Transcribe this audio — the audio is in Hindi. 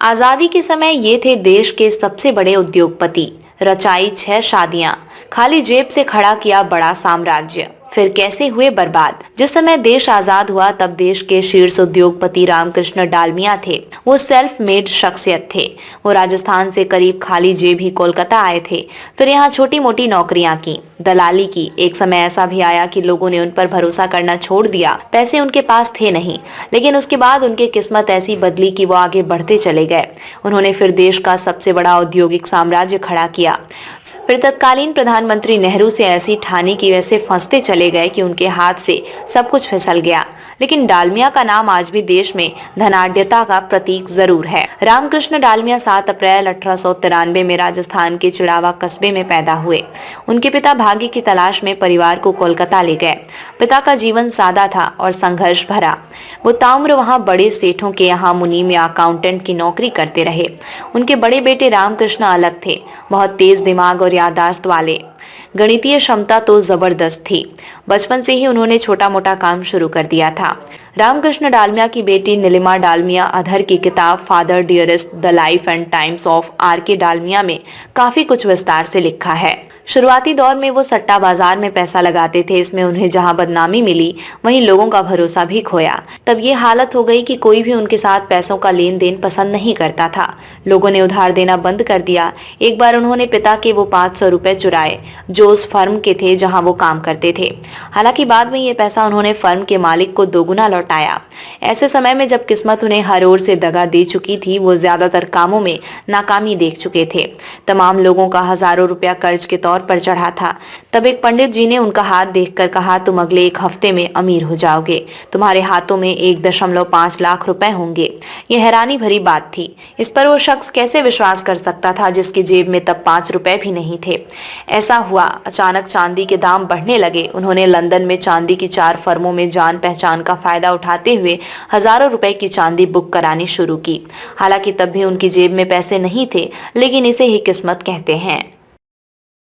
आजादी के समय ये थे देश के सबसे बड़े उद्योगपति। रचाई 6 शादियां, खाली जेब से खड़ा किया बड़ा साम्राज्य। फिर कैसे हुए बर्बाद। जिस समय देश आजाद हुआ तब देश के शीर्ष उद्योगपति रामकृष्ण डालमिया थे। वो सेल्फ मेड शख्सियत थे। वो राजस्थान से करीब खाली जेब ही कोलकाता आए थे। फिर यहाँ छोटी मोटी नौकरियां की, दलाली की। एक समय ऐसा भी आया कि लोगों ने उन पर भरोसा करना छोड़ दिया। पैसे उनके पास थे नहीं, लेकिन उसके बाद उनकी किस्मत ऐसी बदली कि वो आगे बढ़ते चले गए। उन्होंने फिर देश का सबसे बड़ा औद्योगिक साम्राज्य खड़ा किया। फिर तत्कालीन प्रधानमंत्री नेहरू से ऐसी ठानी कि वैसे फंसते चले गए कि उनके हाथ से सब कुछ फिसल गया। लेकिन डालमिया का नाम आज भी देश में धनाढ्यता का प्रतीक जरूर है। रामकृष्ण डालमिया 7 अप्रैल 1893 में राजस्थान के चिड़ावा कस्बे में पैदा हुए। उनके पिता भाग्य की तलाश में परिवार को कोलकाता ले गए। पिता का जीवन सादा था और संघर्ष भरा। वो ताउम्र वहां बड़े सेठों के यहाँ मुनीम या अकाउंटेंट की नौकरी करते रहे। उनके बड़े बेटे रामकृष्ण अलग थे, बहुत तेज दिमाग और याददाश्त वाले। गणितीय क्षमता तो जबरदस्त थी। बचपन से ही उन्होंने छोटा मोटा काम शुरू कर दिया था। रामकृष्ण डालमिया की बेटी नीलिमा डालमिया अधर की किताब father dearest the life and times of R K. Dalmia में काफी कुछ विस्तार से लिखा है। शुरुआती दौर में वो सट्टा बाजार में पैसा लगाते थे। इसमें उन्हें जहां बदनामी मिली वहीं लोगों का भरोसा भी खोया। तब ये हालत हो गई कि कोई भी उनके साथ पैसों का लेन देन पसंद नहीं करता था। लोगों ने उधार देना बंद कर दिया। एक बार उन्होंने पिता के वो 500 रुपए चुराए जो उस फर्म के थे जहां वो काम करते थे। हालांकि बाद में ये पैसा उन्होंने फर्म के मालिक को दोगुना लौटाया। ऐसे समय में जब किस्मत उन्हें हर ओर से दगा दे चुकी थी, वो ज्यादातर कामों में नाकामी देख चुके थे। तमाम लोगों का हजारों रुपया कर्ज के तौर पर चढ़ा था। तब एक पंडित जी ने उनका हाथ देखकर कहा, तुम अगले 1 हफ्ते में अमीर हो जाओगे। तुम्हारे हाथों में 1.5 लाख रुपए होंगे। ये हैरानी भरी बात थी। इस पर वो शख्स कैसे विश्वास कर सकता था जिसकी जेब में तब 5 रुपए भी नहीं थे। ऐसा हुआ, अचानक चांदी के दाम बढ़ने लगे। उन्होंने लंदन में चांदी की 4 फर्मों में जान पहचान का फायदा उठाते हुए हजारों रुपए की चांदी बुक करानी शुरू की। हालांकि तब भी उनकी जेब में पैसे नहीं थे, लेकिन इसे ही किस्मत कहते हैं।